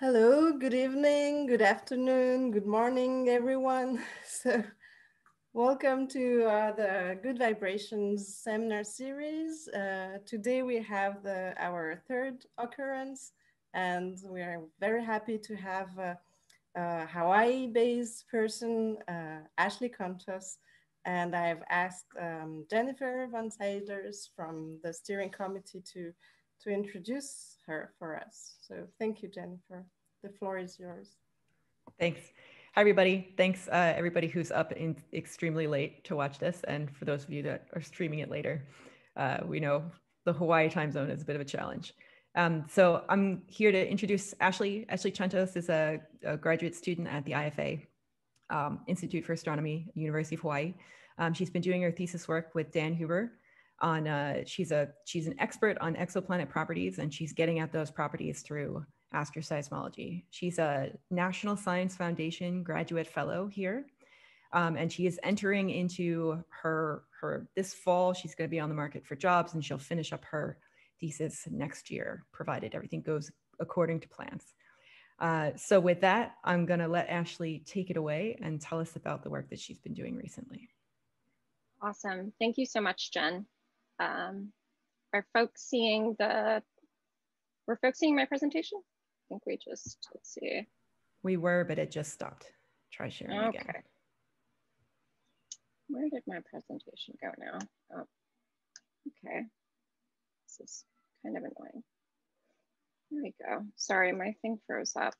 Hello, good evening, good afternoon, good morning, everyone. So, welcome to the Good Vibrations seminar series. Today we have our third occurrence, and we are very happy to have a Hawaii-based person, Ashley Chontos, and I've asked Jennifer Van Seiders from the steering committee to introduce her for us. So thank you, Jennifer. The floor is yours. Thanks. Hi, everybody. Thanks, everybody who's up extremely late to watch this. And for those of you that are streaming it later, we know the Hawaii time zone is a bit of a challenge. So I'm here to introduce Ashley. Ashley Chontos is a graduate student at the IFA, Institute for Astronomy, University of Hawaii. She's been doing her thesis work with Dan Huber on, she's an expert on exoplanet properties, and she's getting at those properties through astroseismology. She's a National Science Foundation graduate fellow here, and she is entering into her this fall. She's going to be on the market for jobs, and she'll finish up her thesis next year, provided everything goes according to plans. So with that, I'm going to let Ashley take it away and tell us about the work that she's been doing recently. Awesome. Thank you so much, Jen. Are folks seeing we're folks seeing my presentation? I think we just, let's see. We were, but it just stopped. Try sharing again. Okay. Where did my presentation go now? Oh, okay. This is kind of annoying. There we go. Sorry, my thing froze up.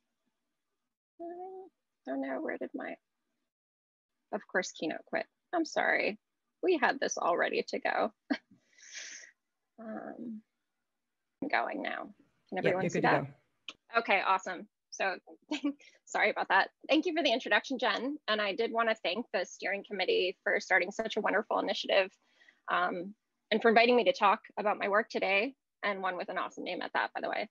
Oh no, where did my, of course, Keynote quit. I'm sorry. We had this all ready to go. I'm going now. Can everyone see that? Okay, awesome. So sorry about that. Thank you for the introduction, Jen. And I did want to thank the steering committee for starting such a wonderful initiative and for inviting me to talk about my work today, and one with an awesome name at that, by the way.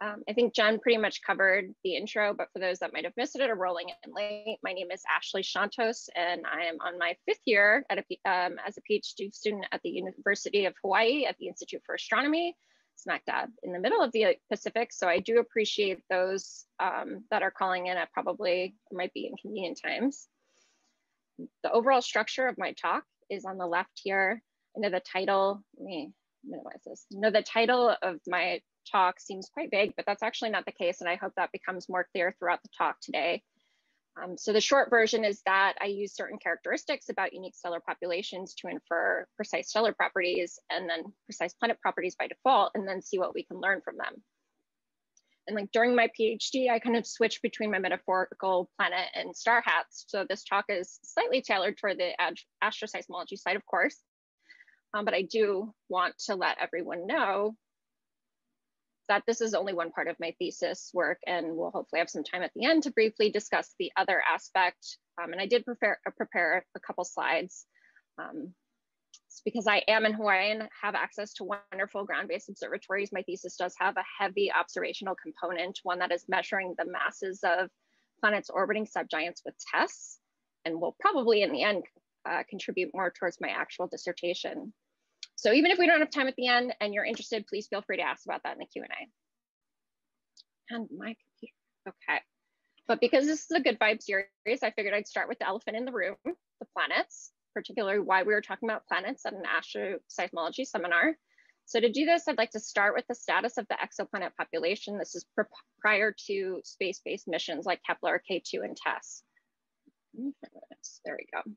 I think Jen pretty much covered the intro, but for those that might have missed it or rolling in late, my name is Ashley Chontos, and I am on my 5th year at as a PhD student at the University of Hawaii at the Institute for Astronomy, smack dab in the middle of the Pacific. So I do appreciate those that are calling in at probably might be inconvenient times. The overall structure of my talk is on the left here. I know the title, let me minimize this. I know the title of my talk seems quite vague, but that's actually not the case. And I hope that becomes more clear throughout the talk today. So the short version is that I use certain characteristics about unique stellar populations to infer precise stellar properties and then precise planet properties by default, and then see what we can learn from them. And like during my PhD, I kind of switched between my metaphorical planet and star hats. So this talk is slightly tailored toward the astroseismology side, of course. But I do want to let everyone know that this is only one part of my thesis work, and we'll hopefully have some time at the end to briefly discuss the other aspect. And I did prepare a couple slides. It's because I am in Hawaii and have access to wonderful ground-based observatories. My thesis does have a heavy observational component, one that is measuring the masses of planets orbiting subgiants with TESS, and will probably in the end contribute more towards my actual dissertation. So even if we don't have time at the end and you're interested, please feel free to ask about that in the Q&A. And my computer, okay. But because this is a good vibe series, I figured I'd start with the elephant in the room, the planets, particularly why we were talking about planets at an astroseismology seminar. So to do this, I'd like to start with the status of the exoplanet population. This is prior to space-based missions like Kepler K2 and TESS. There we go.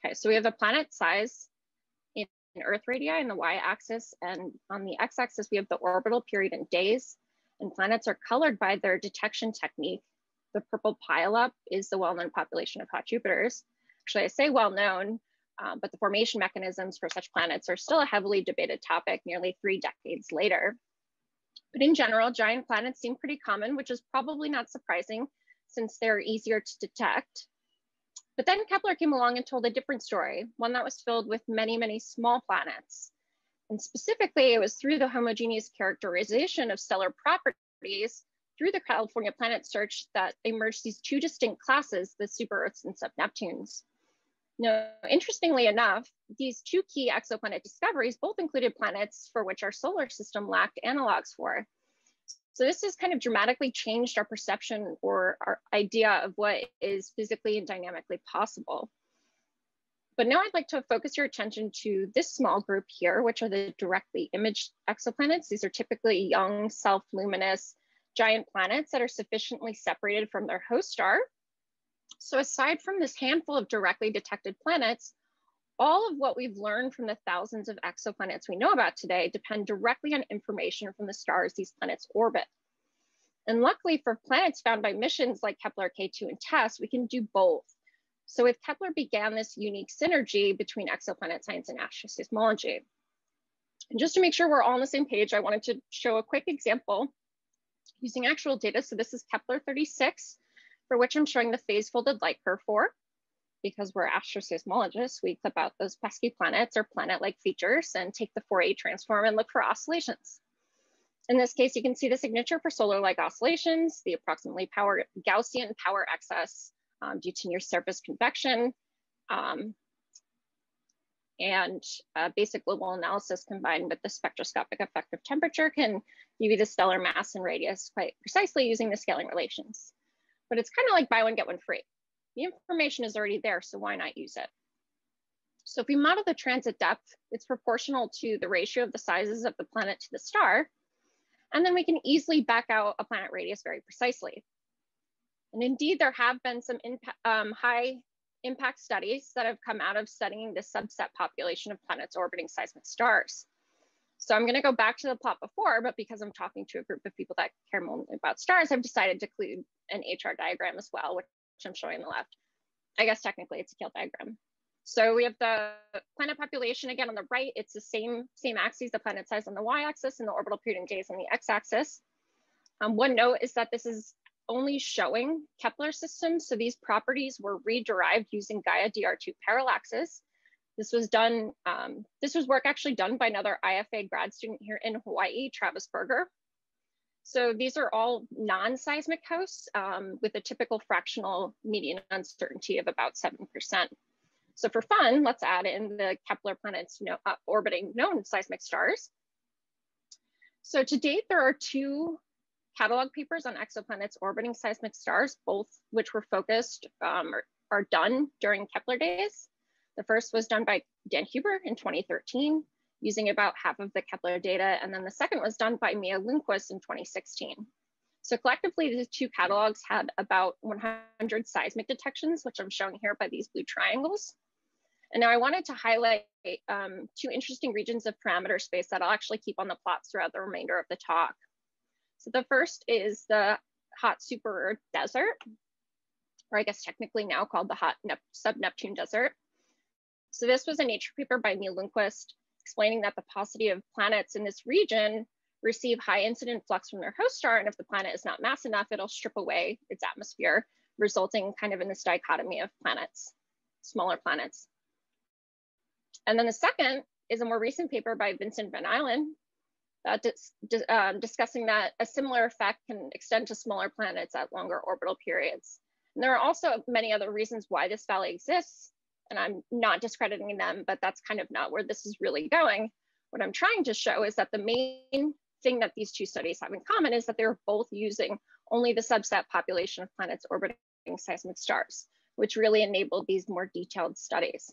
Okay, so we have the planet size in Earth radii in the y-axis, and on the x-axis we have the orbital period in days, and planets are colored by their detection technique. The purple pileup is the well-known population of hot Jupiters. Actually, I say well-known, but the formation mechanisms for such planets are still a heavily debated topic nearly 3 decades later. But in general, giant planets seem pretty common, which is probably not surprising since they're easier to detect. But then Kepler came along and told a different story, one that was filled with many, many small planets. And specifically, it was through the homogeneous characterization of stellar properties through the California Planet Search that emerged these 2 distinct classes, the super-Earths and sub-Neptunes. Now, interestingly enough, these 2 key exoplanet discoveries both included planets for which our solar system lacked analogs for. So this has kind of dramatically changed our perception or our idea of what is physically and dynamically possible. But now I'd like to focus your attention to this small group here, which are the directly imaged exoplanets. These are typically young, self-luminous, giant planets that are sufficiently separated from their host star. So aside from this handful of directly detected planets, all of what we've learned from the thousands of exoplanets we know about today depend directly on information from the stars these planets orbit. And luckily for planets found by missions like Kepler K2 and TESS, we can do both. So if Kepler began this unique synergy between exoplanet science and astroseismology. And just to make sure we're all on the same page, I wanted to show a quick example using actual data. So this is Kepler 36, for which I'm showing the phase folded light curve for. Because we're astroseismologists, we clip out those pesky planets or planet-like features and take the Fourier transform and look for oscillations. In this case, you can see the signature for solar-like oscillations, the approximately Gaussian power excess due to near surface convection, and basic global analysis combined with the spectroscopic effect of temperature can give you the stellar mass and radius quite precisely using the scaling relations. But it's kind of like buy one, get one free. The information is already there, so why not use it? So if we model the transit depth, it's proportional to the ratio of the sizes of the planet to the star, and then we can easily back out a planet radius very precisely. And indeed, there have been some high impact studies that have come out of studying this subset population of planets orbiting seismic stars. So I'm going to go back to the plot before, but because I'm talking to a group of people that care more about stars, I've decided to include an HR diagram as well, which I'm showing on the left. I guess technically it's a Kale diagram. So we have the planet population again on the right. It's the same axes, the planet size on the y-axis and the orbital period in days on the x-axis. One note is that this is only showing Kepler systems. So these properties were re-derived using Gaia DR2 parallaxes. This was done, this was work actually done by another IFA grad student here in Hawaii, Travis Berger. So these are all non-seismic hosts with a typical fractional median uncertainty of about 7%. So for fun, let's add in the Kepler planets orbiting known seismic stars. So to date, there are 2 catalog papers on exoplanets orbiting seismic stars, both which were focused are done during Kepler days. The first was done by Dan Huber in 2013, using about half of the Kepler data. And then the second was done by Mia Lundquist in 2016. So collectively, the 2 catalogs had about 100 seismic detections, which I'm showing here by these blue triangles. And now I wanted to highlight 2 interesting regions of parameter space that I'll actually keep on the plots throughout the remainder of the talk. So the first is the hot super Earth desert, or I guess technically now called the hot sub-Neptune desert. So this was a Nature paper by Mia Lundquist explaining that the paucity of planets in this region receive high incident flux from their host star, and if the planet is not mass enough, it'll strip away its atmosphere, resulting kind of in this dichotomy of planets, smaller planets. And then the second is a more recent paper by Vincent Van Eilen discussing that a similar effect can extend to smaller planets at longer orbital periods. And there are also many other reasons why this valley exists, and I'm not discrediting them, but that's kind of not where this is really going. What I'm trying to show is that the main thing that these 2 studies have in common is that they're both using only the subset population of planets orbiting seismic stars, which really enabled these more detailed studies.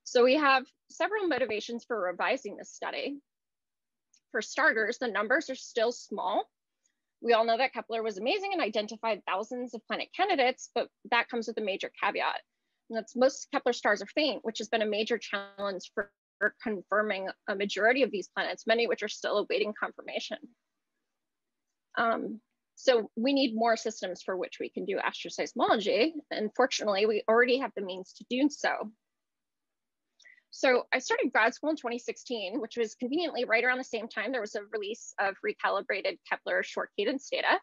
So we have several motivations for revising this study. For starters, the numbers are still small. We all know that Kepler was amazing and identified thousands of planet candidates, but that comes with a major caveat. And that's most Kepler stars are faint, which has been a major challenge for confirming a majority of these planets, many of which are still awaiting confirmation. So we need more systems for which we can do astroseismology. And fortunately, we already have the means to do so. So I started grad school in 2016, which was conveniently right around the same time there was a release of recalibrated Kepler short cadence data.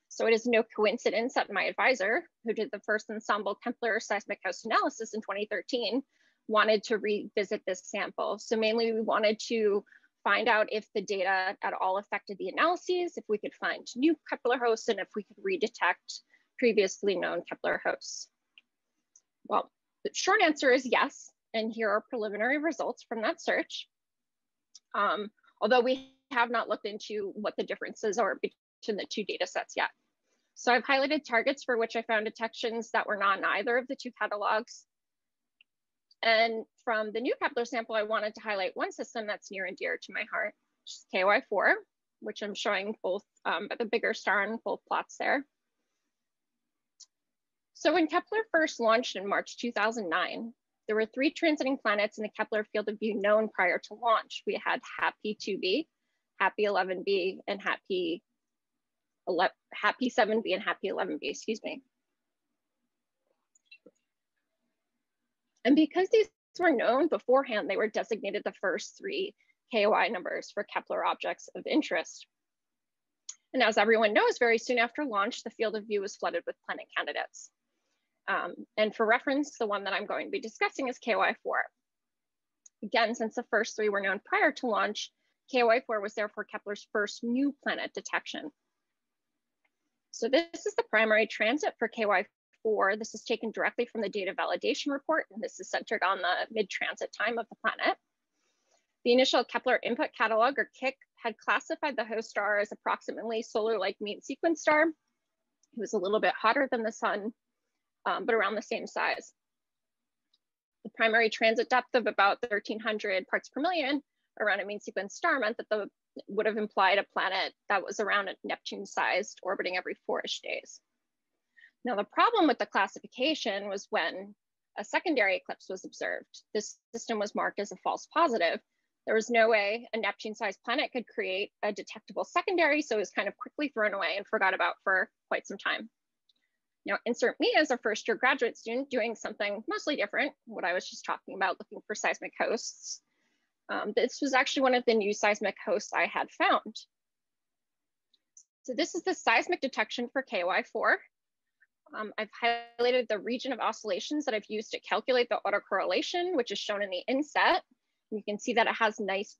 So it is no coincidence that my advisor, who did the first ensemble Kepler seismic host analysis in 2013, wanted to revisit this sample. So mainly we wanted to find out if the data at all affected the analyses, if we could find new Kepler hosts, and if we could redetect previously known Kepler hosts. Well, the short answer is yes. And here are preliminary results from that search. Although we have not looked into what the differences are to the two data sets yet. So I've highlighted targets for which I found detections that were not in either of the two catalogs. And from the new Kepler sample, I wanted to highlight one system that's near and dear to my heart, which is KY4, which I'm showing both the bigger star on both plots there. So when Kepler first launched in March 2009, there were 3 transiting planets in the Kepler field of view known prior to launch. We had HAPI-2b, HAPI-11b, and HAPI-7b and HAPI-11b, excuse me. And because these were known beforehand, they were designated the first 3 KOI numbers for Kepler objects of interest. And as everyone knows, very soon after launch, the field of view was flooded with planet candidates. And for reference, the one that I'm going to be discussing is KOI-4. Again, since the first 3 were known prior to launch, KOI-4 was therefore Kepler's first new planet detection. So this is the primary transit for KOI-4. This is taken directly from the data validation report, and this is centered on the mid-transit time of the planet. The initial Kepler input catalog, or KIC, had classified the host star as approximately solar-like mean sequence star. It was a little bit hotter than the sun, but around the same size. The primary transit depth of about 1,300 parts per million around a mean sequence star meant that would have implied a planet that was around a Neptune-sized, orbiting every 4-ish days. Now, the problem with the classification was when a secondary eclipse was observed. This system was marked as a false positive. There was no way a Neptune-sized planet could create a detectable secondary, so it was kind of quickly thrown away and forgot about for quite some time. Now, insert me as a first-year graduate student doing something mostly different, what I was just talking about, looking for seismic hosts. This was actually one of the new seismic hosts I had found. So this is the seismic detection for KOI-4. I've highlighted the region of oscillations that I've used to calculate the autocorrelation, which is shown in the inset. You can see that it has nice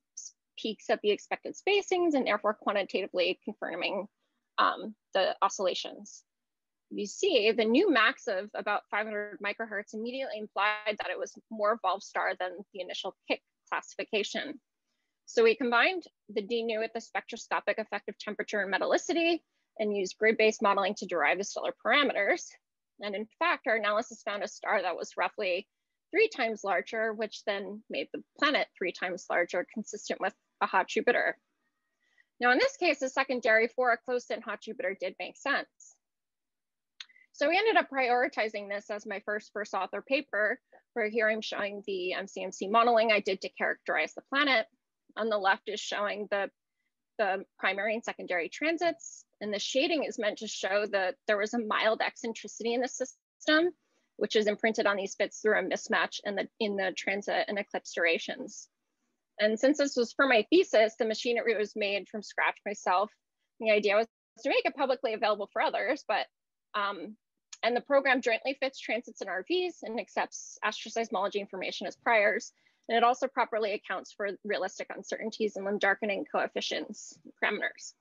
peaks at the expected spacings and therefore quantitatively confirming the oscillations. You see the new max of about 500 microhertz immediately implied that it was more evolved star than the initial KIC classification. So we combined the dNu with the spectroscopic effective temperature and metallicity and used grid-based modeling to derive the stellar parameters. And in fact, our analysis found a star that was roughly 3 times larger, which then made the planet 3 times larger, consistent with a hot Jupiter. Now, in this case, the secondary for a close-in hot Jupiter did make sense. So we ended up prioritizing this as my first author paper, where here I'm showing the MCMC modeling I did to characterize the planet. On the left is showing the primary and secondary transits, and the shading is meant to show that there was a mild eccentricity in the system, which is imprinted on these bits through a mismatch in the transit and eclipse durations. And since this was for my thesis, the machinery was made from scratch myself. The idea was to make it publicly available for others, but and the program jointly fits transits and RVs and accepts astroseismology information as priors. And it also properly accounts for realistic uncertainties and limb darkening coefficients parameters.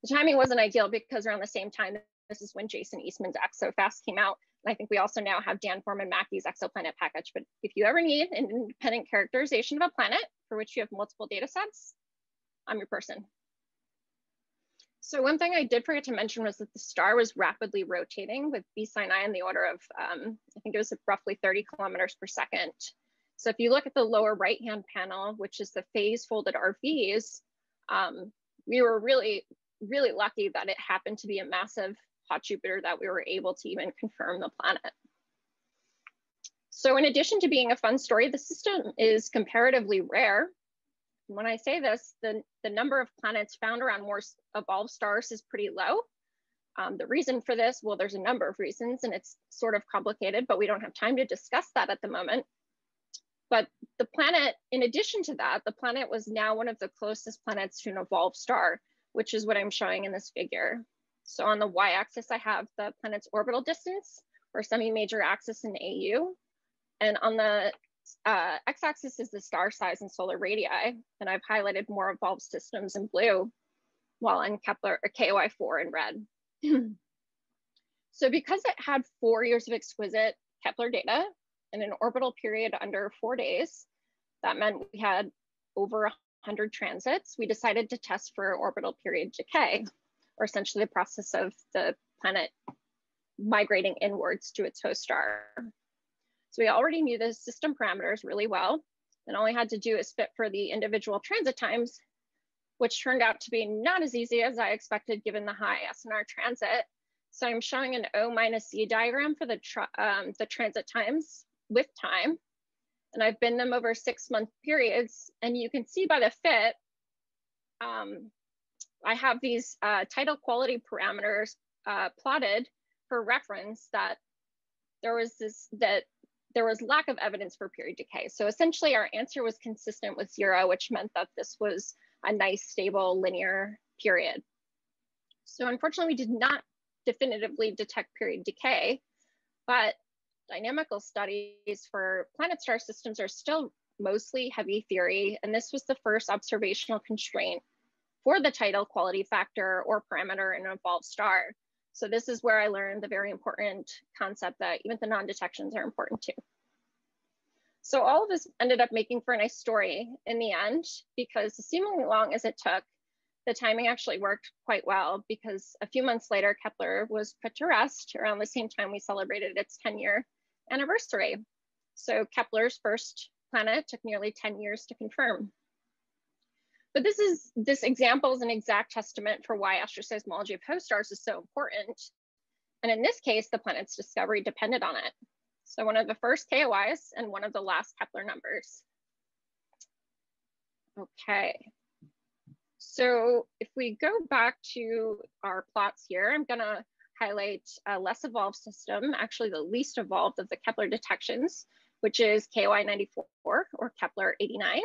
The timing wasn't ideal because around the same time, this is when Jason Eastman's ExoFast came out. And I think we also now have Dan Foreman Mackey's exoplanet package. But if you ever need an independent characterization of a planet for which you have multiple data sets, I'm your person. So one thing I did forget to mention was that the star was rapidly rotating with B sin I in the order of, I think it was roughly 30 kilometers per second. So if you look at the lower right-hand panel, which is the phase folded RVs, we were really, really lucky that it happened to be a massive hot Jupiter that we were able to even confirm the planet. So in addition to being a fun story, the system is comparatively rare. When I say this, the number of planets found around more evolved stars is pretty low. The reason for this, well, there's a number of reasons and it's sort of complicated, but we don't have time to discuss that at the moment. But the planet, in addition to that, the planet was now one of the closest planets to an evolved star, which is what I'm showing in this figure. So on the y-axis, I have the planet's orbital distance, or semi-major axis in AU. And on the x-axis is the star size and solar radii. And I've highlighted more evolved systems in blue, while on Kepler or KOI-4 in red. So because it had 4 years of exquisite Kepler data in an orbital period under 4 days, that meant we had over 100 transits. We decided to test for orbital period decay. or essentially the process of the planet migrating inwards to its host star. So we already knew the system parameters really well, and all we had to do is fit for the individual transit times, which turned out to be not as easy as I expected given the high SNR transit. So I'm showing an O minus Z diagram for the transit times with time, and I've binned them over 6-month periods, and you can see by the fit, I have these tidal quality parameters plotted for reference that there was lack of evidence for period decay. So essentially our answer was consistent with 0, which meant that this was a nice, stable, linear period. So unfortunately, we did not definitively detect period decay, but dynamical studies for planet star systems are still mostly heavy theory. And this was the first observational constraint for the tidal quality factor or parameter in an evolved star. So this is where I learned the very important concept that even the non-detections are important too. So all of this ended up making for a nice story in the end, because as seemingly long as it took, the timing actually worked quite well, because a few months later, Kepler was put to rest around the same time we celebrated its 10-year anniversary. So Kepler's first planet took nearly 10 years to confirm. But this example is an exact testament for why astroseismology of host stars is so important. And in this case, the planet's discovery depended on it. So one of the first KOIs and one of the last Kepler numbers. Okay. So if we go back to our plots here, I'm gonna highlight a less evolved system, actually the least evolved of the Kepler detections, which is KOI-94 or Kepler 89.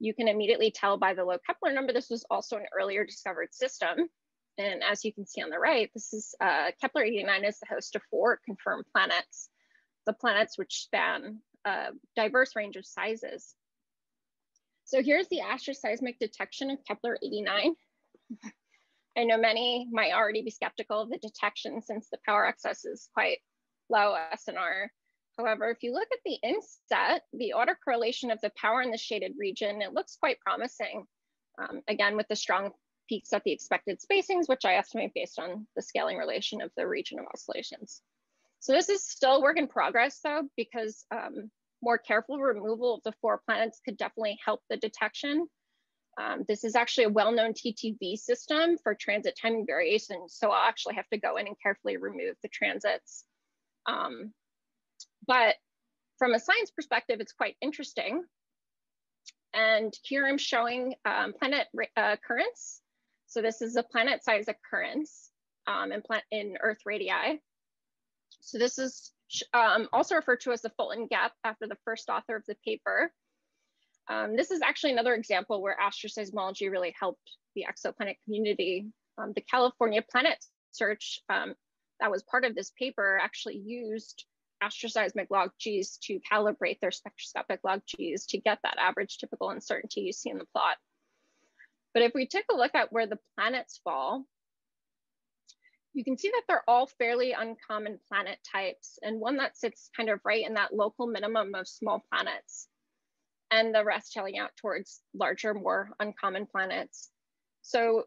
You can immediately tell by the low Kepler number, this was also an earlier discovered system. And as you can see on the right, this is Kepler 89 is the host of 4 confirmed planets, the planets which span a diverse range of sizes. So here's the astroseismic detection of Kepler 89. I know many might already be skeptical of the detection since the power excess is quite low SNR. However, if you look at the inset, the autocorrelation of the power in the shaded region, it looks quite promising. Again, with the strong peaks at the expected spacings, which I estimate based on the scaling relation of the region of oscillations. So this is still work in progress though, because more careful removal of the 4 planets could definitely help the detection. This is actually a well-known TTV system for transit timing variation. So I'll actually have to go in and carefully remove the transits. But from a science perspective, it's quite interesting. And here I'm showing planet occurrence. So this is a planet size occurrence in Earth radii. So this is also referred to as the Fulton Gap after the first author of the paper. This is actually another example where astroseismology really helped the exoplanet community. The California Planet Search that was part of this paper actually used astroseismic log Gs to calibrate their spectroscopic log Gs to get that average typical uncertainty you see in the plot. But if we take a look at where the planets fall, you can see that they're all fairly uncommon planet types, and one that sits kind of right in that local minimum of small planets, and the rest tailing out towards larger, more uncommon planets. So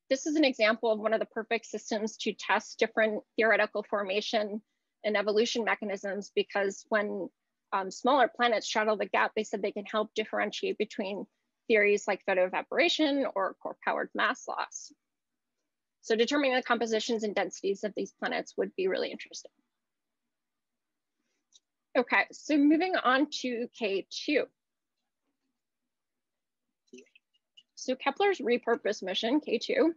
this is an example of one of the perfect systems to test different theoretical formation and evolution mechanisms, because when smaller planets straddle the gap, they said they can help differentiate between theories like photoevaporation or core-powered mass loss. So determining the compositions and densities of these planets would be really interesting. Okay, so moving on to K2. So Kepler's repurposed mission, K2,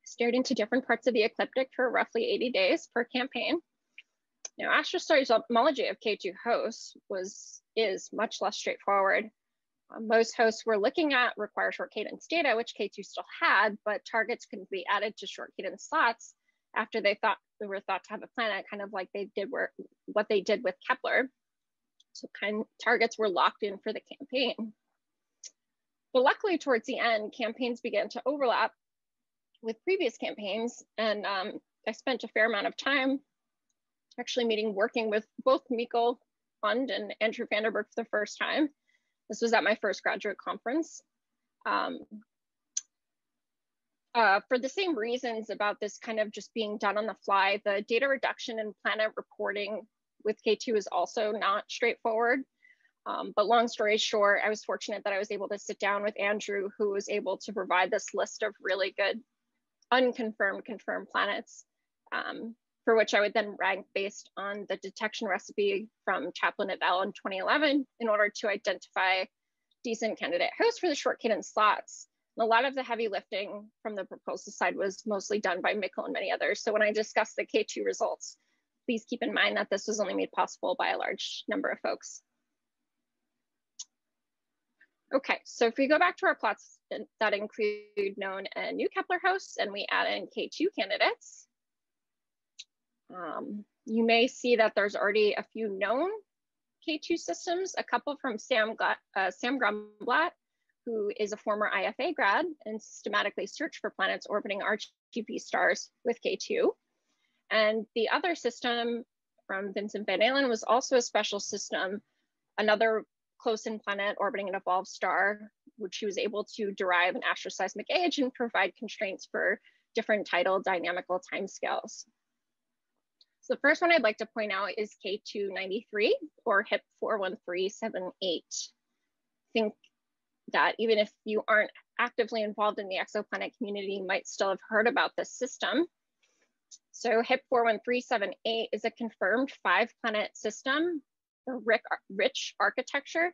steered into different parts of the ecliptic for roughly 80 days per campaign. Now, astroseismology of K2 hosts is much less straightforward. Most hosts we're looking at require short cadence data, which K2 still had, but targets couldn't be added to short cadence slots after they were thought to have a planet, kind of like what they did with Kepler. So targets were locked in for the campaign. But luckily, towards the end, campaigns began to overlap with previous campaigns, and I spent a fair amount of time actually working with both Mikkel Lund and Andrew Vanderberg for the first time. This was at my first graduate conference. For the same reasons about this kind of just being done on the fly, the data reduction and planet reporting with K2 is also not straightforward. But long story short, I was fortunate that I was able to sit down with Andrew, who was able to provide this list of really good unconfirmed, confirmed planets, for which I would then rank based on the detection recipe from Chaplin et al. In 2011 in order to identify decent candidate hosts for the short cadence slots. And a lot of the heavy lifting from the proposal side was mostly done by Mikkel and many others. So when I discuss the K2 results, please keep in mind that this was only made possible by a large number of folks. Okay, so if we go back to our plots that include known and new Kepler hosts and we add in K2 candidates, you may see that there's already a few known K2 systems, a couple from Sam Grumblatt, who is a former IFA grad and systematically searched for planets orbiting RGB stars with K2. And the other system from Vincent Van Allen was also a special system, another close-in planet orbiting an evolved star, which he was able to derive an astroseismic age and provide constraints for different tidal dynamical timescales. So the first one I'd like to point out is K293 or HIP 41378. Think that even if you aren't actively involved in the exoplanet community, you might still have heard about this system. So HIP 41378 is a confirmed 5-planet system, a rich architecture.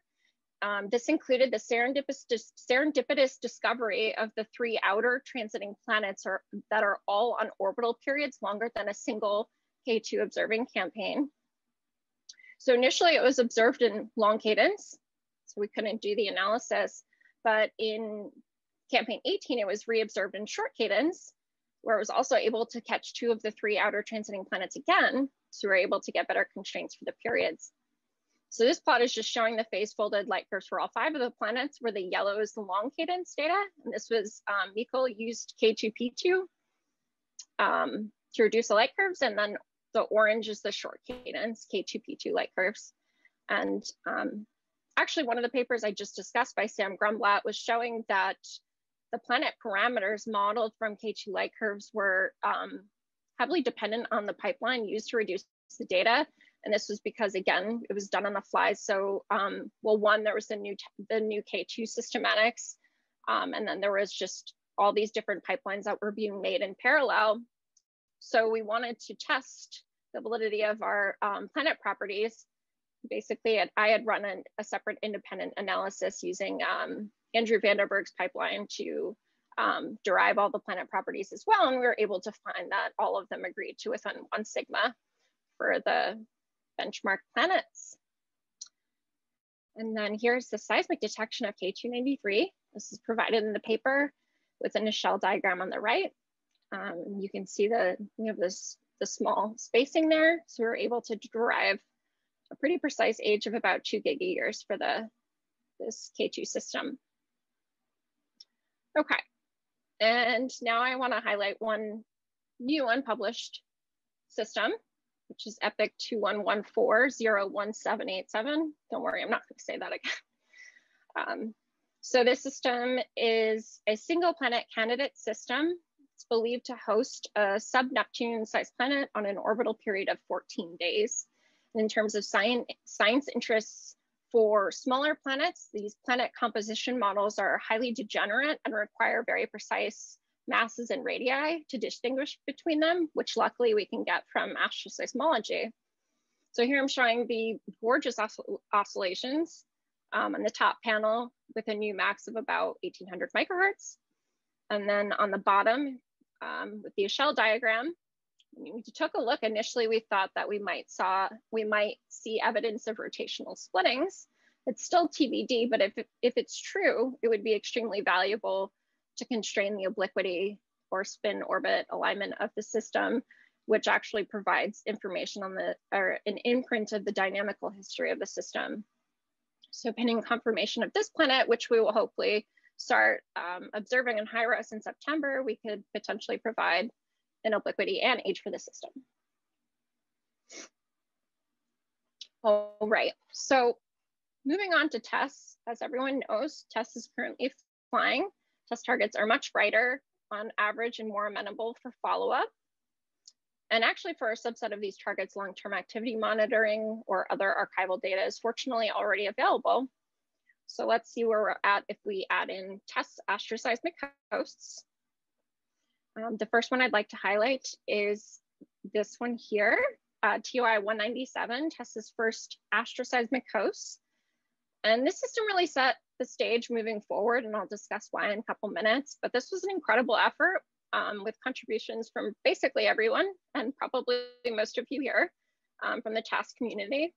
This included the serendipitous discovery of the 3 outer transiting planets that are all on orbital periods longer than a single K2 observing campaign. So initially it was observed in long cadence, so we couldn't do the analysis, but in campaign 18, it was reobserved in short cadence, where it was also able to catch 2 of the 3 outer transiting planets again, so we were able to get better constraints for the periods. So this plot is just showing the phase folded light curves for all 5 of the planets, where the yellow is the long cadence data. And this was, Mikkel used K2P2 to reduce the light curves, and then the orange is the short cadence, K2P2 light curves. And actually one of the papers I just discussed by Sam Grumblatt was showing that the planet parameters modeled from K2 light curves were heavily dependent on the pipeline used to reduce the data. And this was because, again, it was done on the fly. So, well, one, there was the new K2 systematics, and then there was just all these different pipelines that were being made in parallel. So we wanted to test the validity of our planet properties. Basically, I had run a separate independent analysis using Andrew Vanderberg's pipeline to derive all the planet properties as well. And we were able to find that all of them agreed to within 1 sigma for the benchmark planets. And then here's the seismic detection of K293. This is provided in the paper with a Nichelle diagram on the right. You can see we have the small spacing there. So we're able to derive a pretty precise age of about 2 gigayears for this K2 system. Okay, and now I want to highlight one new unpublished system, which is EPIC 2114-01787. Don't worry, I'm not going to say that again. So this system is a single planet candidate system. It's believed to host a sub-Neptune sized planet on an orbital period of 14 days. And in terms of science interests for smaller planets, these planet composition models are highly degenerate and require very precise masses and radii to distinguish between them, which luckily we can get from astroseismology. So here I'm showing the gorgeous oscillations on the top panel with a new max of about 1800 microhertz. And then on the bottom with the Nichelle diagram, when we took a look, initially we thought that we might see evidence of rotational splittings. It's still TBD, but if it's true, it would be extremely valuable to constrain the obliquity or spin orbit alignment of the system, which actually provides information on an imprint of the dynamical history of the system. So pending confirmation of this planet, which we will hopefully start observing in HIROS in September, we could potentially provide an obliquity and age for the system. All right, so moving on to TESS. As everyone knows, TESS is currently flying. TESS targets are much brighter on average and more amenable for follow-up. And actually for a subset of these targets, long-term activity monitoring or other archival data is fortunately already available. So let's see where we're at if we add in TESS astroseismic hosts. The first one I'd like to highlight is this one here, TOI 197, TESS's first astroseismic host. And this system really set the stage moving forward, and I'll discuss why in a couple minutes, but this was an incredible effort with contributions from basically everyone, and probably most of you here from the TESS community.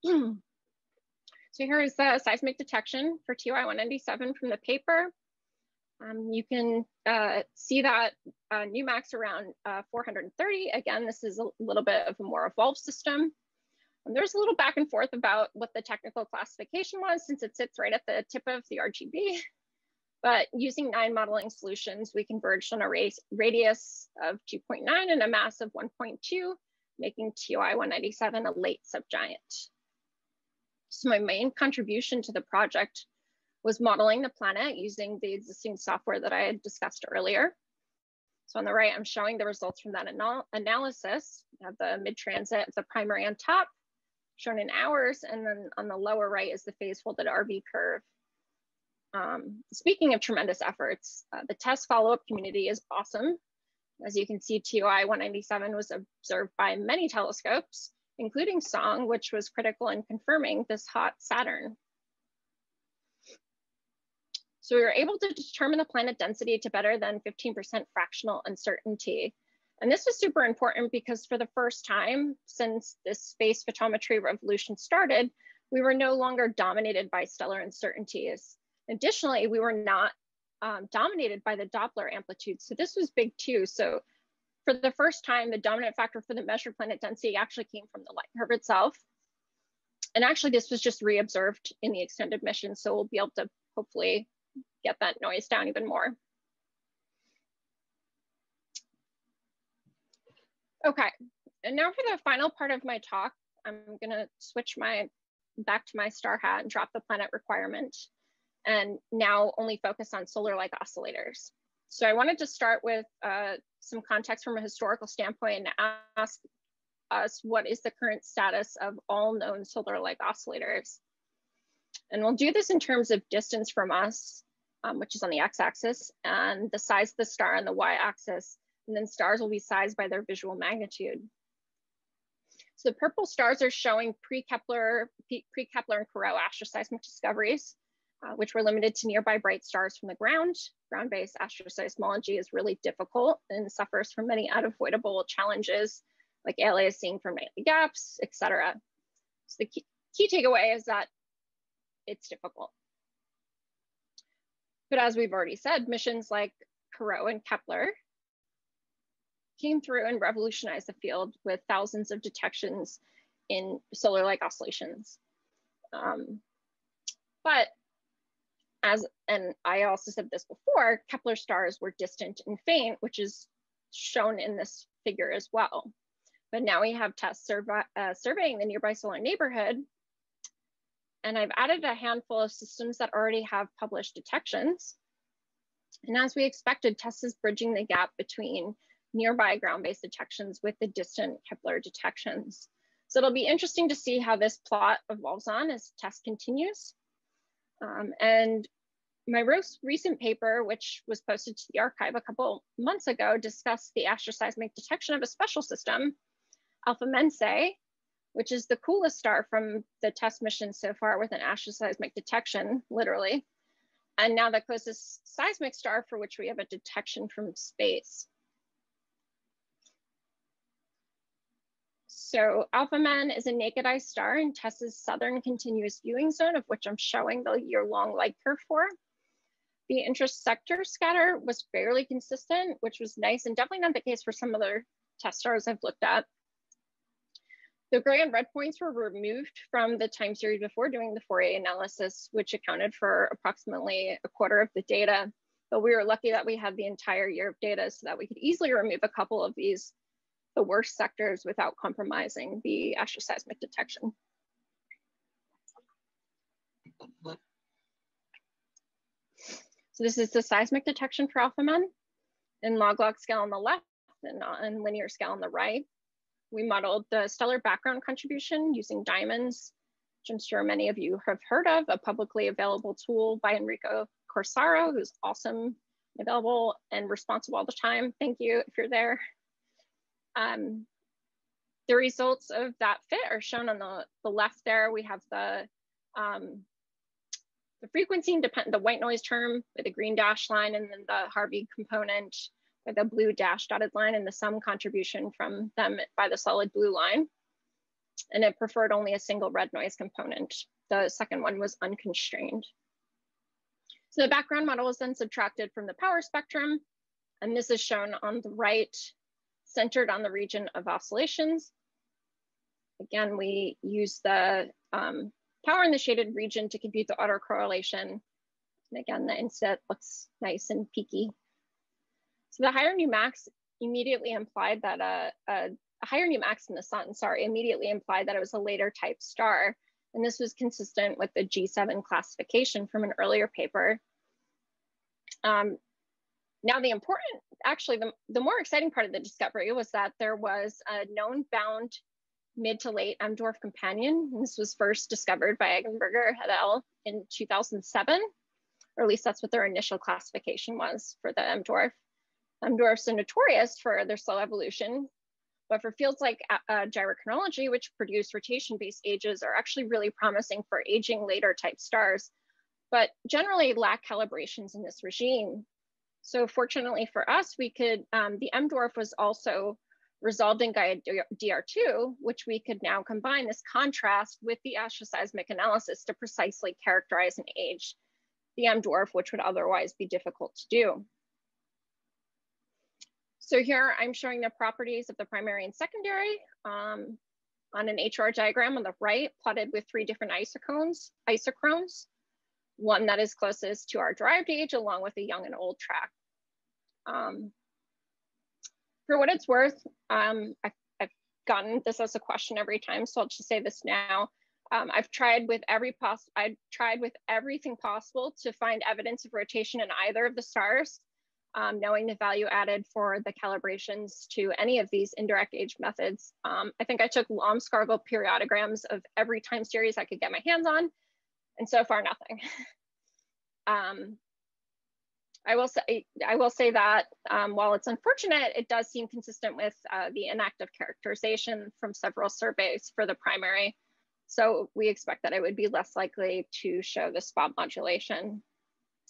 So here is the seismic detection for TOI 197 from the paper. You can see that new max around 430. Again, this is a little bit of a more evolved system. And there's a little back and forth about what the technical classification was, since it sits right at the tip of the RGB. But using 9 modeling solutions, we converged on a radius of 2.9 and a mass of 1.2, making TOI 197 a late subgiant. So my main contribution to the project was modeling the planet using the existing software that I had discussed earlier. So on the right, I'm showing the results from that analysis. We have the mid-transit of the primary on top, shown in hours, and then on the lower right is the phase-folded RV curve. Speaking of tremendous efforts, the TESS follow-up community is awesome. As you can see, TOI 197 was observed by many telescopes, including SONG, which was critical in confirming this hot Saturn. So we were able to determine the planet density to better than 15% fractional uncertainty. And this was super important because for the first time since this space photometry revolution started, we were no longer dominated by stellar uncertainties. Additionally, we were not dominated by the Doppler amplitude. So this was big too. So for the first time, the dominant factor for the measured planet density actually came from the light curve itself. And actually this was just re-observed in the extended mission. So we'll be able to hopefully get that noise down even more. Okay, and now for the final part of my talk, I'm gonna switch back to my star hat and drop the planet requirement, and now only focus on solar-like oscillators. So I wanted to start with some context from a historical standpoint and ask us what is the current status of all known solar-like oscillators. And we'll do this in terms of distance from us, which is on the x-axis, and the size of the star on the y-axis, and then stars will be sized by their visual magnitude. So the purple stars are showing pre-Kepler and Corot astroseismic discoveries, which were limited to nearby bright stars from the ground. Ground-based astroseismology is really difficult and suffers from many unavoidable challenges, like aliasing from nightly gaps, etc. So the key takeaway is that it's difficult. But as we've already said, missions like Corot and Kepler came through and revolutionized the field with thousands of detections in solar-like oscillations. And I also said this before, Kepler stars were distant and faint, which is shown in this figure as well. But now we have TESS surveying the nearby solar neighborhood. And I've added a handful of systems that already have published detections. And as we expected, TESS is bridging the gap between nearby ground-based detections with the distant Kepler detections. So it'll be interesting to see how this plot evolves on as TESS continues. And my most recent paper, which was posted to the archive a couple months ago, discussed the astroseismic detection of a special system, Alpha Mensae, which is the coolest star from the TESS mission so far with an astroseismic detection, literally. And now the closest seismic star for which we have a detection from space. So Alpha Men is a naked eye star in TESS's southern continuous viewing zone, of which I'm showing the year-long light curve for. The intra-sector scatter was fairly consistent, which was nice, and definitely not the case for some other TESS stars I've looked at. The gray and red points were removed from the time series before doing the Fourier analysis, which accounted for approximately a quarter of the data. But we were lucky that we had the entire year of data so that we could easily remove a couple of these, the worst sectors, without compromising the astroseismic detection. So this is the seismic detection for Alpha Men. in log-log scale on the left and in linear scale on the right. We modeled the stellar background contribution using diamonds, which I'm sure many of you have heard of, a publicly available tool by Enrico Corsaro, who's awesome, available, and responsible all the time. Thank you if you're there. The results of that fit are shown on the left there. We have the frequency independent, the white noise term with the green dashed line, and then the Harvey component with the blue dash dotted line, and the sum contribution from them by the solid blue line. And it preferred only a single red noise component. The second one was unconstrained. So the background model was then subtracted from the power spectrum, and this is shown on the right, centered on the region of oscillations. Again, we use the power in the shaded region to compute the autocorrelation. And again, the inset looks nice and peaky. So the higher nu max immediately implied that a higher nu max in the sun, immediately implied that it was a later type star. And this was consistent with the G7 classification from an earlier paper. Now the important, actually the more exciting part of the discovery was that there was a known bound mid to late M dwarf companion. And this was first discovered by Eggenberger et al. In 2007, or at least that's what their initial classification was for the M dwarf. M dwarfs are notorious for their slow evolution, but for fields like gyrochronology, which produce rotation-based ages, are actually really promising for aging later type stars, but generally lack calibrations in this regime. So fortunately for us, we could, the M dwarf was also resolved in Gaia DR2, which we could now combine this contrast with the astroseismic analysis to precisely characterize and age the M dwarf, which would otherwise be difficult to do. So here I'm showing the properties of the primary and secondary on an HR diagram on the right, plotted with 3 different isochrones, one that is closest to our derived age, along with a young and old track. For what it's worth, I've gotten this as a question every time, so I'll just say this now. I've tried with everything possible to find evidence of rotation in either of the stars, knowing the value added for the calibrations to any of these indirect age methods. I think I took Lomskargel periodograms of every time series I could get my hands on, and so far nothing. I will say that while it's unfortunate, it does seem consistent with the inactive characterization from several surveys for the primary. So we expect that it would be less likely to show the spot modulation,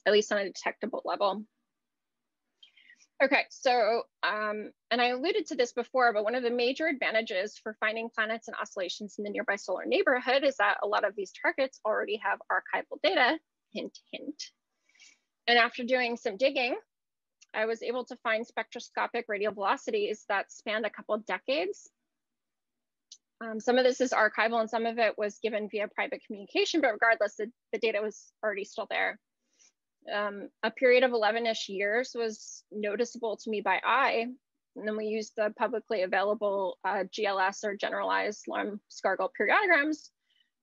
at least on a detectable level. Okay, so, and I alluded to this before, but one of the major advantages for finding planets and oscillations in the nearby solar neighborhood is that a lot of these targets already have archival data, hint, hint. And after doing some digging, I was able to find spectroscopic radial velocities that spanned a couple of decades. Some of this is archival and some of it was given via private communication, but regardless, the data was already still there. A period of 11-ish years was noticeable to me by eye. And then we used the publicly available GLS or generalized Lomskargel periodograms,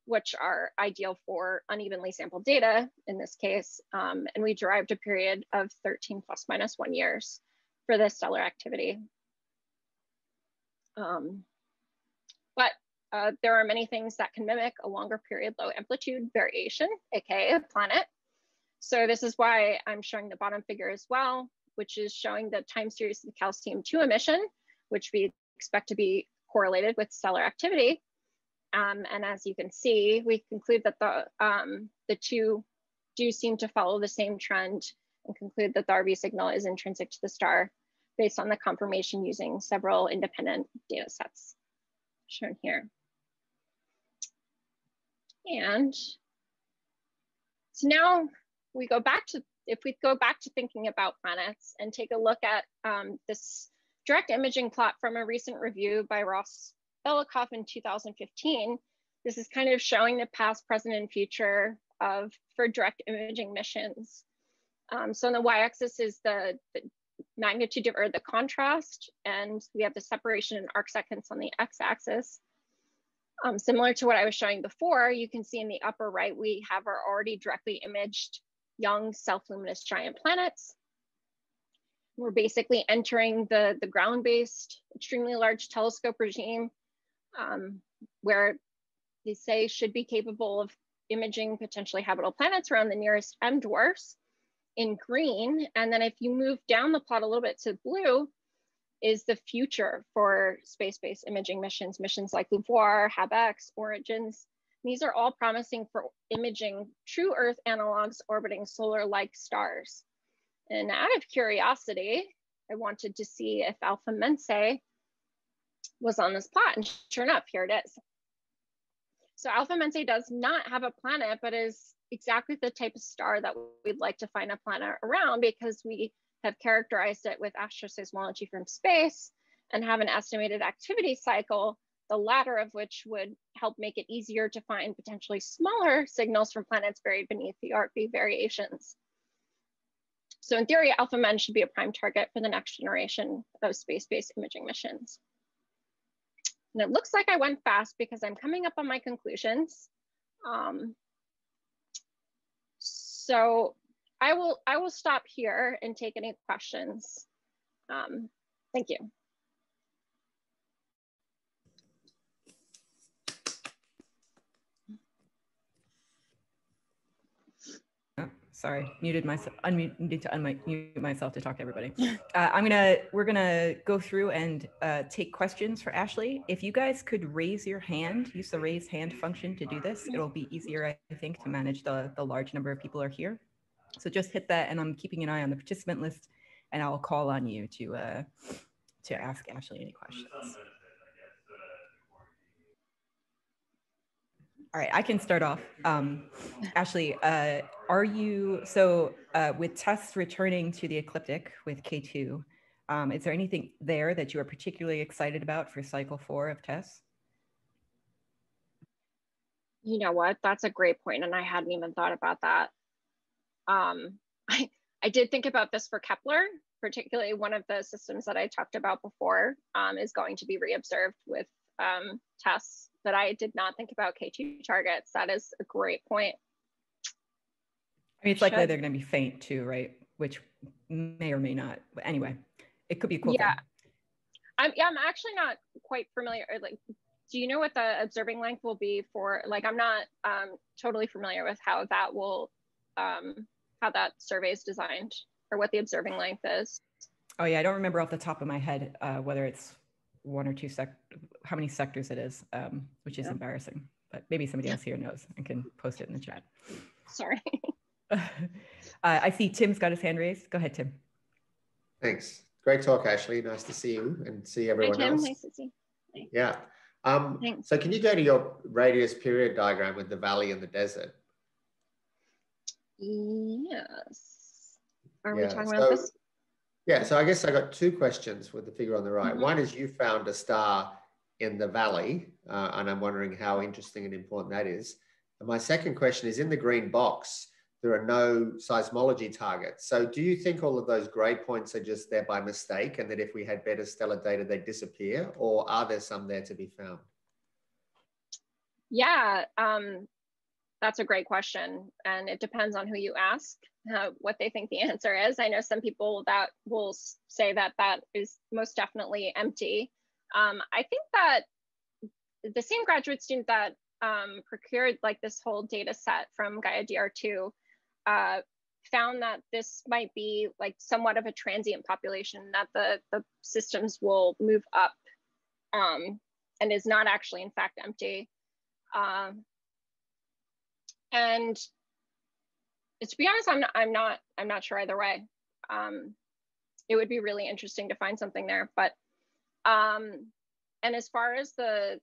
which are ideal for unevenly sampled data in this case. And we derived a period of 13 plus minus 1 years for this stellar activity. But there are many things that can mimic a longer period low amplitude variation, aka a planet. So this is why I'm showing the bottom figure as well, which is showing the time series of the calcium-2 emission, which we expect to be correlated with stellar activity. And as you can see, we conclude that the two do seem to follow the same trend and conclude that the RV signal is intrinsic to the star based on the confirmation using several independent data sets shown here. And so now we go back to, if we go back to thinking about planets and take a look at this direct imaging plot from a recent review by Ross Belikoff in 2015, this is kind of showing the past, present, and future for direct imaging missions. So on the y-axis is the magnitude or the contrast, and we have the separation in arc seconds on the x-axis. Similar to what I was showing before, you can see in the upper right, we have our already directly imaged young self-luminous giant planets. We're basically entering the ground-based, extremely large telescope regime, where they say should be capable of imaging potentially habitable planets around the nearest M dwarfs in green. And then if you move down the plot a little bit to blue, is the future for space-based imaging missions, missions like LUVOIR, HabEx, Origins. These are all promising for imaging true Earth analogs orbiting solar-like stars. And out of curiosity, I wanted to see if Alpha Mensae was on this plot, and sure enough, here it is. So Alpha Mensae does not have a planet, but is exactly the type of star that we'd like to find a planet around, because we have characterized it with astroseismology from space and have an estimated activity cycle, the latter of which would help make it easier to find potentially smaller signals from planets buried beneath the RP variations. So in theory, Alpha Men should be a prime target for the next generation of space-based imaging missions. And it looks like I went fast because I'm coming up on my conclusions. So I will stop here and take any questions. Thank you. Sorry, muted myself, needed to unmute myself to talk to everybody. We're gonna go through and take questions for Ashley. If you guys could raise your hand, use the raise hand function to do this, it'll be easier, I think, to manage the large number of people are here. So just hit that, and I'm keeping an eye on the participant list, and I'll call on you to ask Ashley any questions. All right, I can start off. Ashley, are you, with TESS returning to the ecliptic with K2, is there anything there that you are particularly excited about for cycle 4 of TESS? You know what, that's a great point, and I hadn't even thought about that. I did think about this for Kepler, particularly one of the systems that I talked about before is going to be reobserved with TESS, but I did not think about K2 targets. That is a great point. I mean, it's likely they're going to be faint too, right? Which may or may not. But anyway, it could be a cool thing. I'm actually not quite familiar. Like, do you know what the observing length will be for? Like, I'm not totally familiar with how that will, how that survey is designed, or what the observing length is. Oh yeah, I don't remember off the top of my head whether it's one or two how many sectors it is, which is embarrassing, but maybe somebody else here knows and can post it in the chat. Sorry. I see Tim's got his hand raised. Go ahead, Tim. Thanks. Great talk, Ashley. Nice to see you and see everyone else. Nice to see you. Yeah. So can you go to your radius period diagram with the valley and the desert? Yes. Are we talking about this? Yeah, so I guess I got two questions with the figure on the right. One is, you found a star in the valley, and I'm wondering how interesting and important that is. And my second question is, in the green box, there are no seismology targets. So do you think all of those gray points are just there by mistake, and that if we had better stellar data, they'd disappear? Or are there some there to be found? Yeah, that's a great question. And it depends on who you ask, what they think the answer is. I know some people that will say that that is most definitely empty. I think that the same graduate student that procured like this whole data set from Gaia DR2 found that this might be like somewhat of a transient population, that the systems will move up and is not actually in fact empty. And to be honest, I'm not sure either way. It would be really interesting to find something there, but and as far as the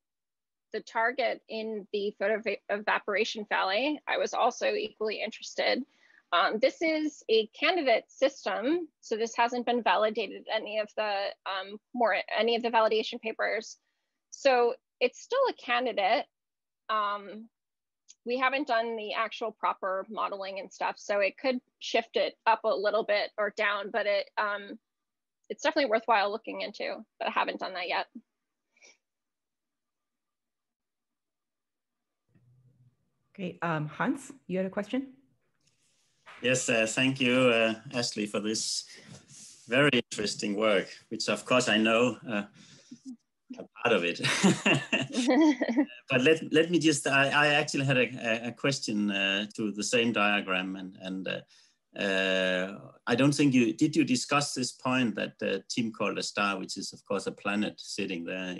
target in the photo evaporation valley, I was also equally interested. This is a candidate system, so this hasn't been validated any of the validation papers. So it's still a candidate. We haven't done the actual proper modeling and stuff, so it could shift it up a little bit or down, but it's definitely worthwhile looking into, but I haven't done that yet. Great. Hans, you had a question? Yes, thank you, Ashley, for this very interesting work, which of course I know a part of it. But let me just, I actually had a question to the same diagram, and I don't think did you discuss this point that Tim called a star, which is of course a planet sitting there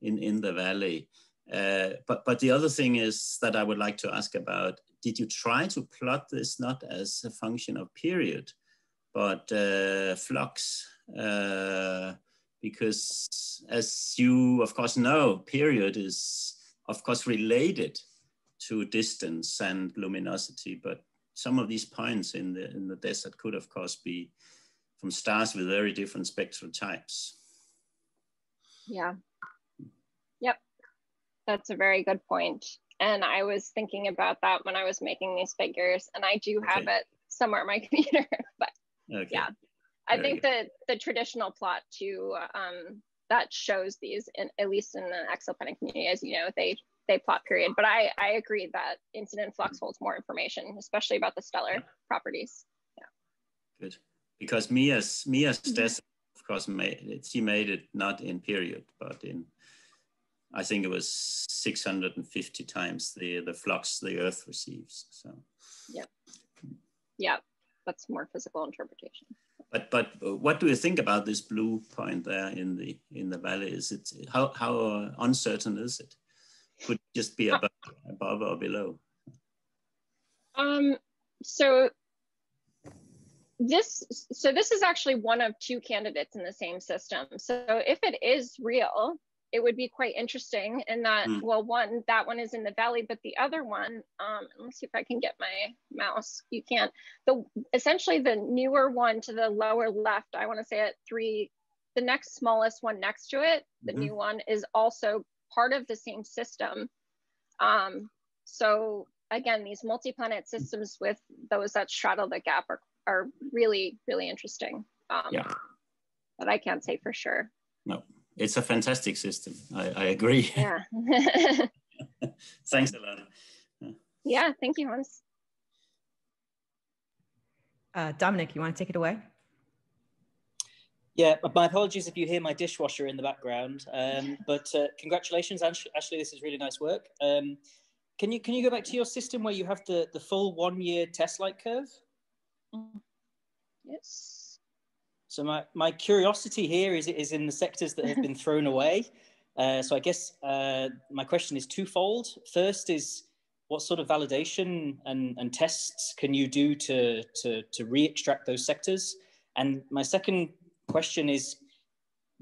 in the valley. But the other thing is that I would like to ask about, did you try to plot this not as a function of period, but flux? Because as you of course know, period is of course related to distance and luminosity, but some of these points in the desert could of course be from stars with very different spectral types. Yeah. Yep. That's a very good point. And I was thinking about that when I was making these figures, and I do have it somewhere on my computer, but yeah. I think that the traditional plot too, that shows these, at least in the exoplanet community, as you know, they plot period. But I agree that incident flux holds more information, especially about the stellar properties. Yeah. Good. Because Mia's test, of course, she made it not in period, but in, I think it was 650 times the flux the Earth receives. So. Yeah. Yeah. That's more physical interpretation. But what do you think about this blue point there in the valley? Is it how uncertain is it? Could it just be above or below? So this is actually one of two candidates in the same system. So if it is real, it would be quite interesting in that, well, that one is in the valley, but the other one, let's see if I can get my mouse. You can't. Essentially the newer one to the lower left, I want to say at 3, the next smallest one next to it, the new one is also part of the same system. So again, these multi-planet systems with those that straddle the gap are really, really interesting. But I can't say for sure. No. It's a fantastic system. I agree. Yeah. Thanks a lot. Yeah, thank you, Hans. Dominic, you want to take it away? Yeah, my apologies if you hear my dishwasher in the background, but congratulations, Ashley, this is really nice work. Can you go back to your system where you have the full 1-year TESS-like curve? Yes. So my curiosity here is in the sectors that have been thrown away. So I guess my question is twofold. First is, what sort of validation and tests can you do to re-extract those sectors? And my second question is,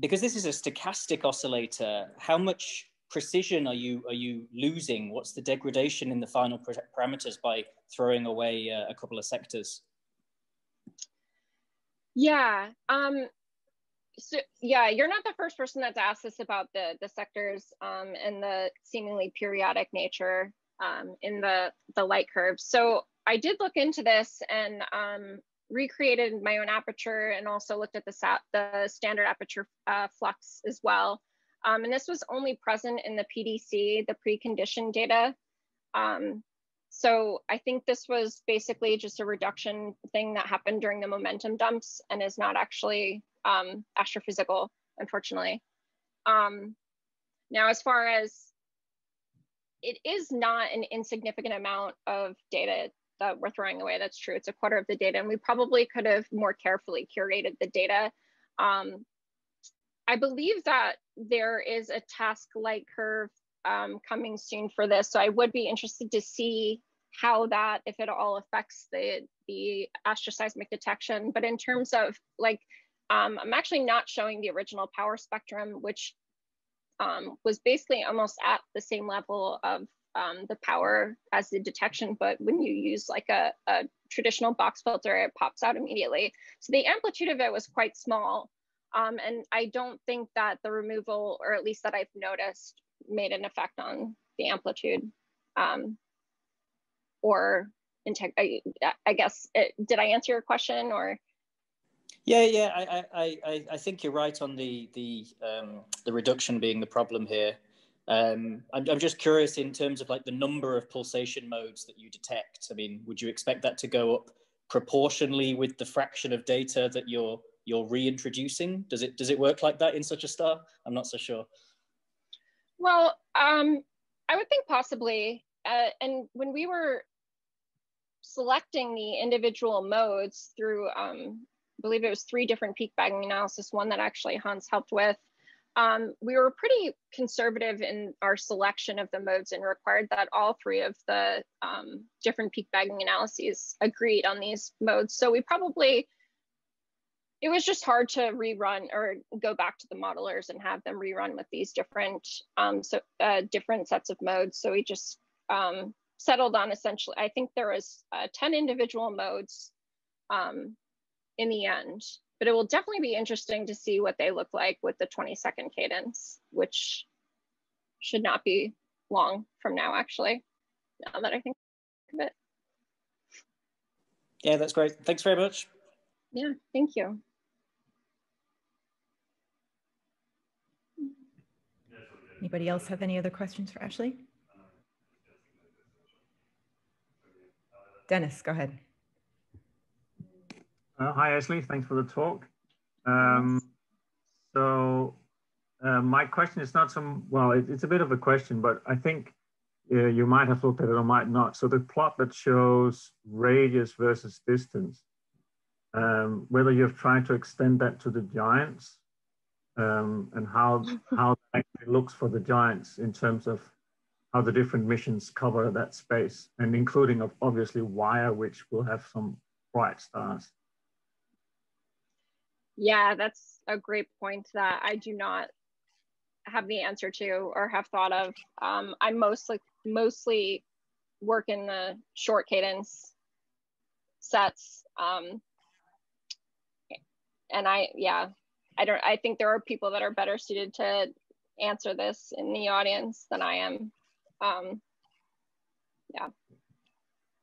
because this is a stochastic oscillator, how much precision are you losing? What's the degradation in the final parameters by throwing away a couple of sectors? Yeah. So yeah, you're not the first person that's asked us about the sectors and the seemingly periodic nature in the light curves. So I did look into this and recreated my own aperture and also looked at the standard aperture flux as well. And this was only present in the PDC, the preconditioned data. So I think this was basically just a reduction thing that happened during the momentum dumps and is not actually astrophysical, unfortunately. Now, as far as it is not an insignificant amount of data that we're throwing away, that's true. It's a quarter of the data, and we probably could have more carefully curated the data. I believe that there is a task light curve coming soon for this. So I would be interested to see how that, if it all affects the astroseismic detection. But in terms of like, I'm actually not showing the original power spectrum, which was basically almost at the same level of the power as the detection. But when you use like a traditional box filter, it pops out immediately. So the amplitude of it was quite small. And I don't think that the removal, or at least that I've noticed, made an effect on the amplitude or I guess, did I answer your question or? Yeah, I think you're right on the reduction being the problem here. I'm just curious in terms of like the number of pulsation modes that you detect. I mean, would you expect that to go up proportionally with the fraction of data that you're you're reintroducing? Does it work like that in such a star? I'm not so sure. Well, I would think possibly. And when we were selecting the individual modes through, I believe it was 3 different peak bagging analysis, one that actually Hans helped with, we were pretty conservative in our selection of the modes and required that all 3 of the different peak bagging analyses agreed on these modes. So we probably, it was just hard to rerun or go back to the modelers and have them rerun with these different different sets of modes. So we just settled on essentially, I think there was 10 individual modes in the end, but it will definitely be interesting to see what they look like with the 20-second cadence, which should not be long from now, actually, now that I think of it. Yeah, that's great. Thanks very much. Yeah, thank you. Anybody else have any other questions for Ashley? Dennis, go ahead. Hi, Ashley. Thanks for the talk. My question is not well, it's a bit of a question, but I think you might have looked at it or might not. So the plot that shows radius versus distance, whether you've tried to extend that to the giants and how that actually looks for the giants in terms of how the different missions cover that space, and including obviously Wire, which will have some bright stars. Yeah, that's a great point that I do not have the answer to or have thought of. I mostly work in the short cadence sets. And I think there are people that are better suited to answer this in the audience than I am. Yeah.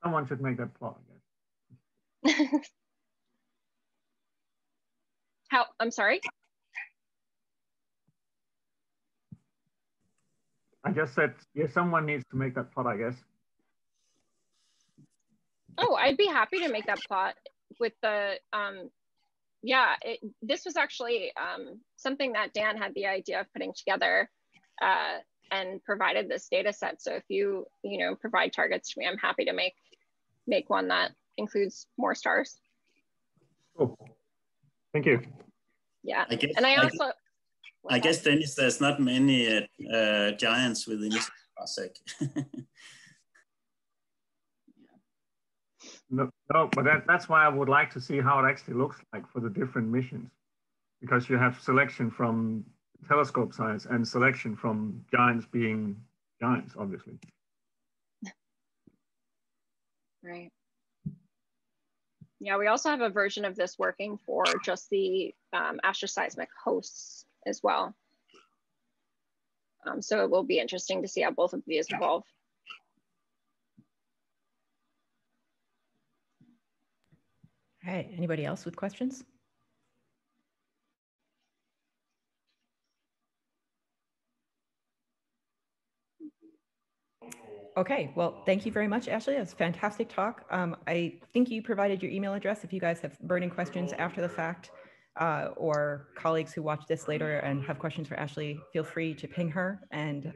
Someone should make that plot, I guess. I'm sorry? I just said, yeah, someone needs to make that plot, I guess. Oh, I'd be happy to make that plot with the, this was actually something that Dan had the idea of putting together and provided this data set. So if you provide targets to me, I'm happy to make one that includes more stars. Cool. Thank you. Yeah, I guess, Dennis, there's not many giants within this parsec. No, but that's why I would like to see how it actually looks like for the different missions, because you have selection from telescope size and selection from giants being giants, obviously. Right. Yeah, we also have a version of this working for just the astroseismic hosts as well. So it will be interesting to see how both of these evolve. All right, anybody else with questions? Okay, well, thank you very much, Ashley. It was a fantastic talk. I think you provided your email address if you guys have burning questions after the fact, or colleagues who watch this later and have questions for Ashley, feel free to ping her and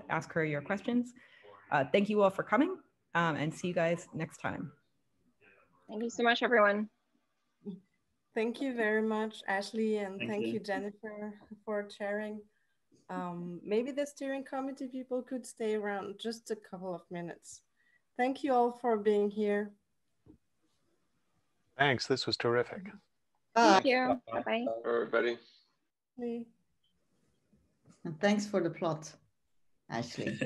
ask her your questions. Thank you all for coming, and see you guys next time. Thank you so much, everyone. Thank you very much, Ashley, and thank you, Jennifer, for sharing. Maybe the steering committee people could stay around just a couple of minutes. Thank you all for being here. Thanks, this was terrific. Thank you. Bye-bye. Everybody. And thanks for the plot, Ashley.